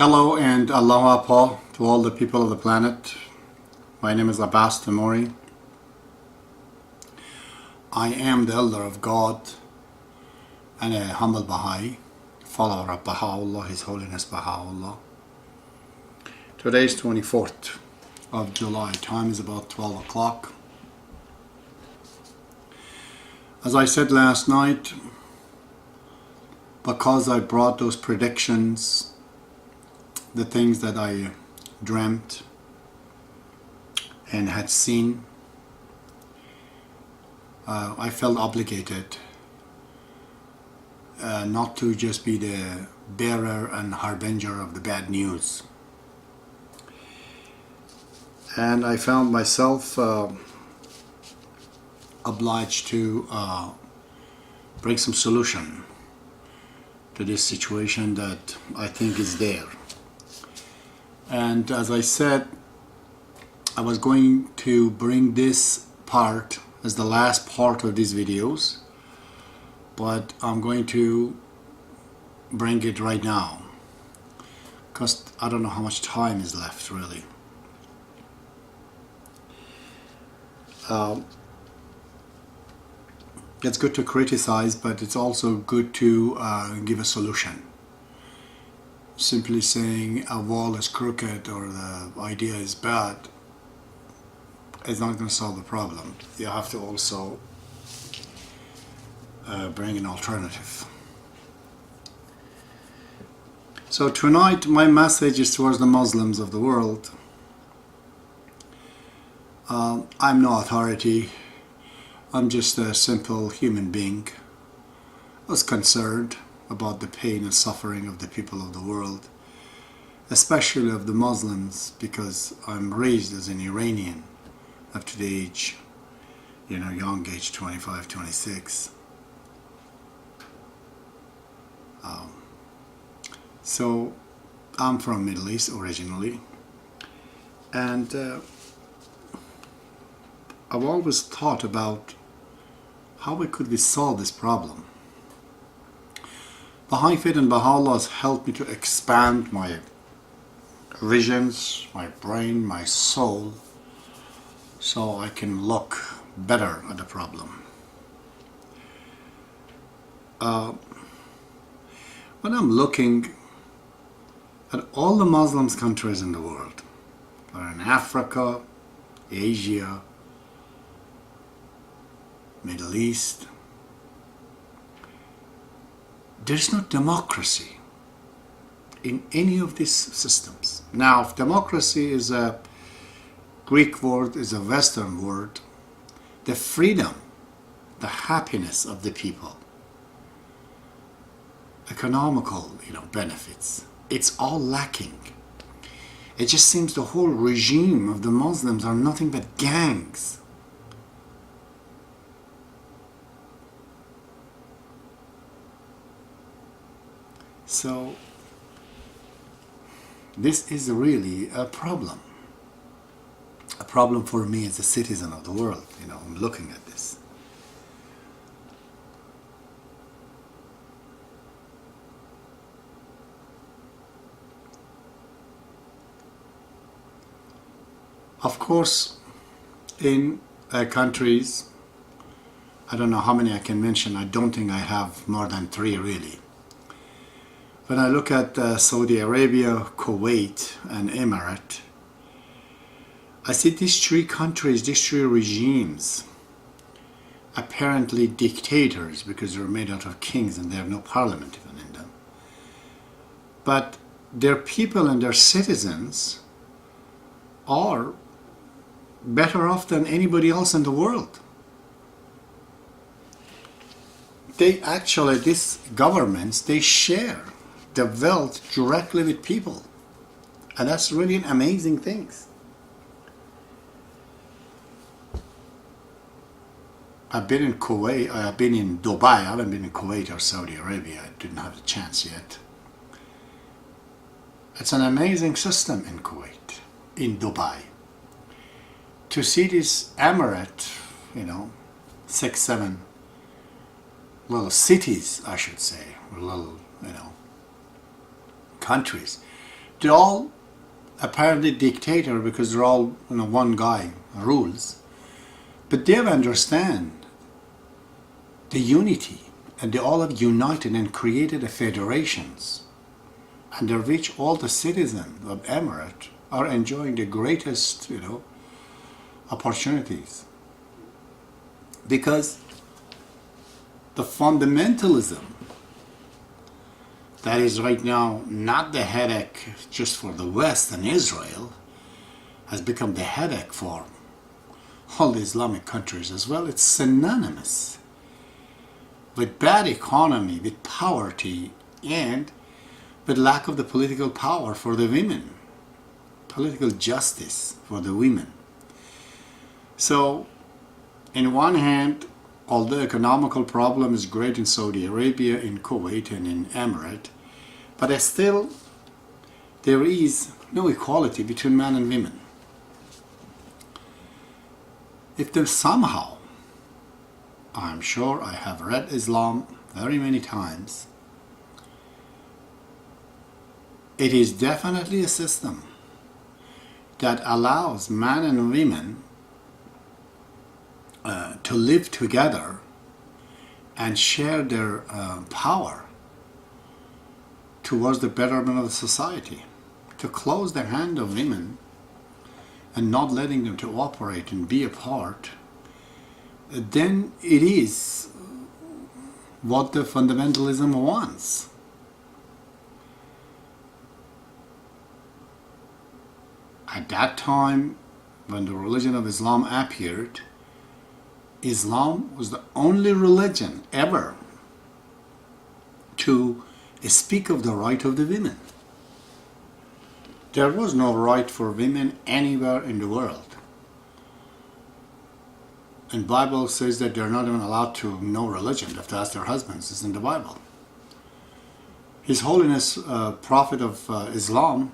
Hello and aloha po to all the people of the planet. My name is Abbas Tamori. I am the elder of God and a humble Baha'i, follower of Baha'ullah, His Holiness Baha'ullah. Today is 24th of July. Time is about 12 o'clock. As I said last night, because I brought those predictions, the things that I dreamt and had seen, I felt obligated not to just be the bearer and harbinger of the bad news. And I found myself obliged to bring some solution to this situation that I think is there. And as I said, I was going to bring this part as the last part of these videos, but I'm going to bring it right now because I don't know how much time is left really. It's good to criticize, but it's also good to give a solution. Simply saying a wall is crooked or the idea is bad is not going to solve the problem. You have to also bring an alternative. So tonight my message is towards the Muslims of the world. I'm no authority. I'm just a simple human being. I was concerned about the pain and suffering of the people of the world, especially of the Muslims, because I'm raised as an Iranian up to the age, young age, 25, 26. So I'm from Middle East originally, and I've always thought about how could we solve this problem. Baha'i faith and Baha'ullah has helped me to expand my visions, my brain, my soul, so I can look better at the problem. When I'm looking at all the Muslim countries in the world, or in Africa, Asia, Middle East, there's no democracy in any of these systems. Now, if democracy is a Greek word, is a Western word, the freedom, the happiness of the people, economical, benefits, it's all lacking. It just seems the whole regime of the Muslims are nothing but gangs. So this is really a problem for me as a citizen of the world. I'm looking at this. Of course, in countries, I don't know how many I can mention. I don't think I have more than 3 really. When I look at Saudi Arabia, Kuwait, and Emirate, I see these 3 countries, these 3 regimes, apparently dictators because they're made out of kings and they have no parliament even in them. But their people and their citizens are better off than anybody else in the world. These governments, they share the wealth directly with people, and that's really an amazing thing. I've been in Kuwait, I've been in Dubai, I haven't been in Kuwait or Saudi Arabia. I didn't have the chance yet. It's an amazing system in Kuwait, in Dubai. To see this Emirate, 6, 7 little cities, I should say, or little, countries, they're all apparently dictator because they're all, one guy rules. But they understand the unity, and they all have united and created a federations, under which all the citizens of Emirate are enjoying the greatest, opportunities. Because the fundamentalism that is right now not the headache just for the West and Israel, has become the headache for all the Islamic countries as well. It's synonymous with bad economy, with poverty, and with lack of the political power for the women, political justice for the women. So, in one hand, although economical problem is great in Saudi Arabia, in Kuwait, and in Emirate, but still there is no equality between men and women. If there's somehow, I'm sure I have read Islam very many times, it is definitely a system that allows men and women to live together and share their power towards the betterment of the society. To close the hand of women and not letting them to operate and be a part, then it is what the fundamentalism wants. At that time, when the religion of Islam appeared, Islam was the only religion ever to speak of the right of the women. There was no right for women anywhere in the world. And the Bible says that they're not even allowed to know religion. They have to ask their husbands. It's in the Bible. His Holiness Prophet of Islam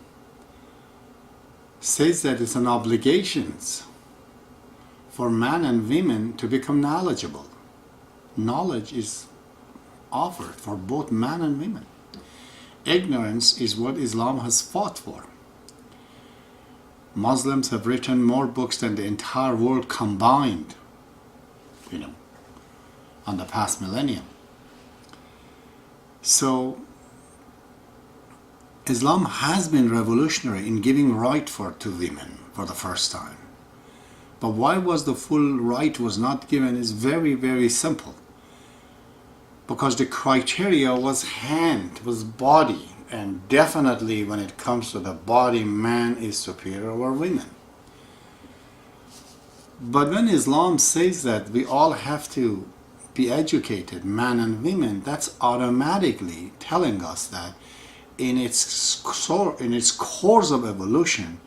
says that it's an obligation for men and women to become knowledgeable. Knowledge is offered for both men and women. Ignorance is what Islam has fought for. Muslims have written more books than the entire world combined, on the past millennium. So, Islam has been revolutionary in giving right to women for the first time. But why was the full right was not given is very, very simple. Because the criteria was hand, was body, and definitely when it comes to the body, man is superior over women. But when Islam says that we all have to be educated, men and women, that's automatically telling us that in its course of evolution,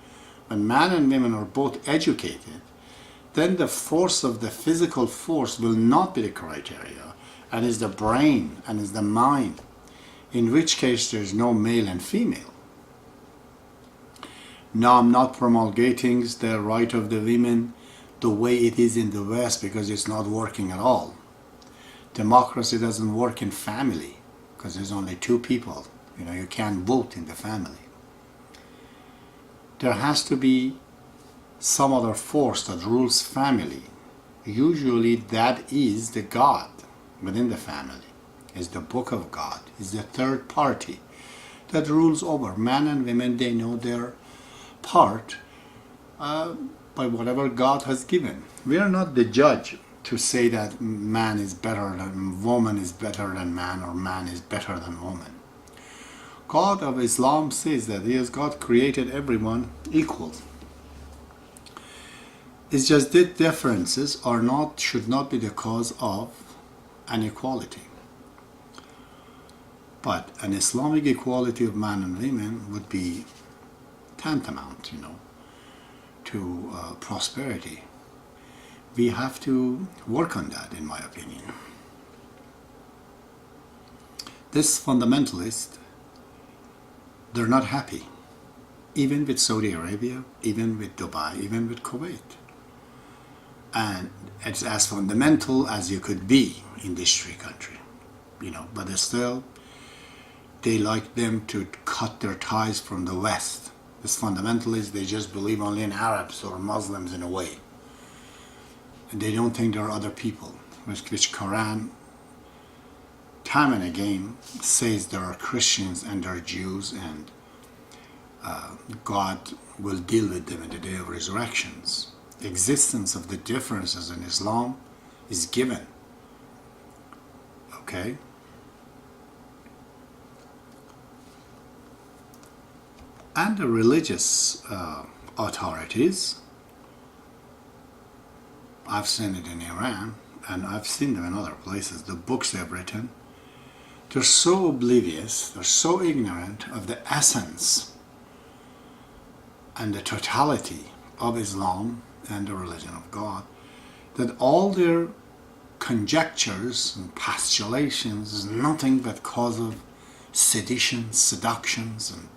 when men and women are both educated, then the force of the physical force will not be the criteria, and is the brain and is the mind, in which case there's no male and female. Now, I'm not promulgating the right of the women the way it is in the West, because it's not working at all. Democracy doesn't work in family because there's only two people. You can't vote in the family. There has to be some other force that rules family. Usually that is the God within the family, is the book of God, is the third party that rules over. Men and women, they know their part by whatever God has given. We are not the judge to say that man is better than woman, is better than man, or man is better than woman. God of Islam says that God created everyone equal. It's just that differences should not be the cause of inequality. But an Islamic equality of man and women would be tantamount, to prosperity. We have to work on that, in my opinion. This fundamentalist, they're not happy, even with Saudi Arabia, even with Dubai, even with Kuwait. And it's as fundamental as you could be in this free country, but it's still, they like them to cut their ties from the West. As fundamentalists, they just believe only in Arabs or Muslims in a way. And they don't think there are other people, which Quran time and again says there are Christians and there are Jews, and God will deal with them in the day of resurrections. The existence of the differences in Islam is given. Okay? And the religious authorities, I've seen it in Iran, and I've seen them in other places, the books they've written, they're so oblivious, they're so ignorant of the essence and the totality of Islam and the religion of God, that all their conjectures and postulations is nothing but cause of sedition, seductions, and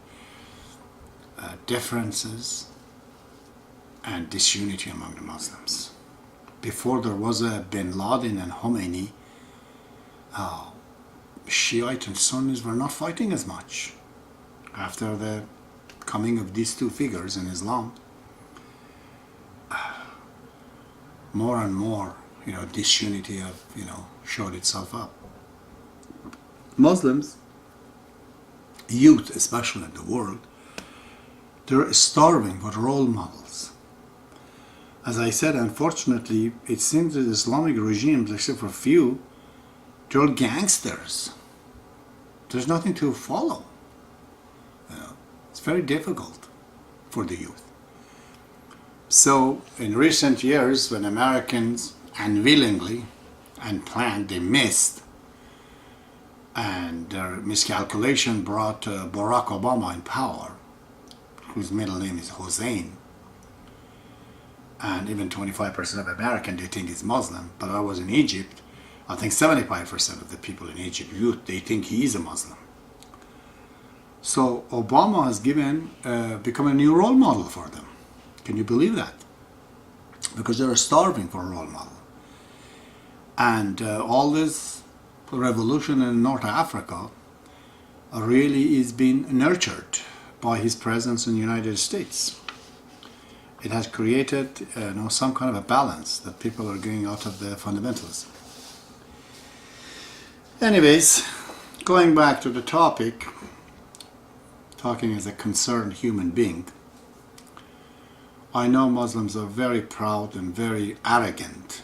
differences and disunity among the Muslims. Before there was a Bin Laden and Khomeini, Shiite and Sunnis were not fighting as much. After the coming of these two figures in Islam, more and more, disunity showed itself up. Muslims, youth especially in the world, they're starving for role models. As I said, unfortunately, it seems that Islamic regimes, except for a few, they're gangsters. There's nothing to follow. It's very difficult for the youth. So, in recent years, when Americans unwillingly and planned, they missed, and their miscalculation brought Barack Obama in power, whose middle name is Hussein, and even 25% of Americans, they think he's Muslim. But I was in Egypt, I think 75% of the people in Egypt, youth, they think he is a Muslim. So Obama has become a new role model for them. Can you believe that? Because they're starving for a role model. And all this revolution in North Africa really is being nurtured by his presence in the United States. It has created some kind of a balance that people are going out of the fundamentalism. Anyways, going back to the topic, talking as a concerned human being, I know Muslims are very proud and very arrogant,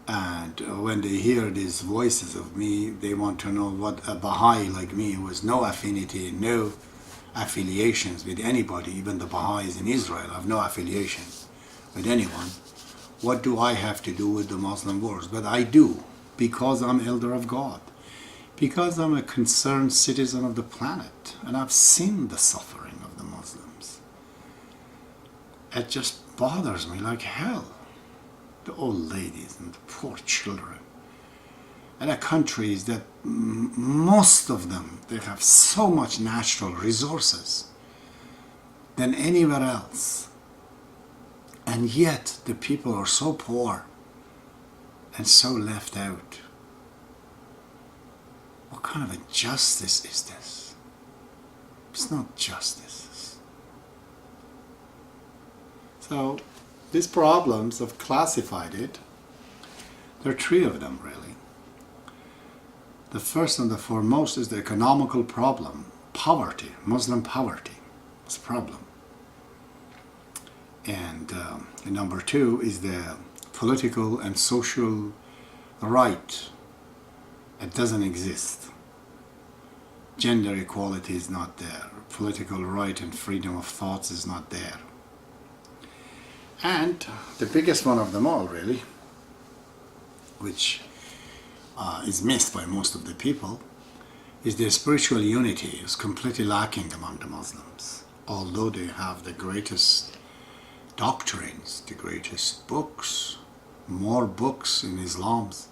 and when they hear these voices of me, they want to know what a Baha'i like me, who has no affinity, no affiliations with anybody, even the Baha'is in Israel have no affiliation with anyone. What do I have to do with the Muslim wars? But I do, because I'm elder of God, because I'm a concerned citizen of the planet, and I've seen the suffering of the Muslims. It just bothers me like hell. The old ladies and the poor children. And the countries that most of them, they have so much natural resources than anywhere else. And yet the people are so poor and so left out. What kind of a justice is this? It's not justice. So these problems, I've classified it. There are three of them really. The first and the foremost is the economical problem. Poverty, Muslim poverty is a problem. And number two is the political and social right. It doesn't exist. Gender equality is not there. Political right and freedom of thoughts is not there. And the biggest one of them all really, which is missed by most of the people, is their spiritual unity is completely lacking among the Muslims. Although they have the greatest doctrines, the greatest books, more books in Islam's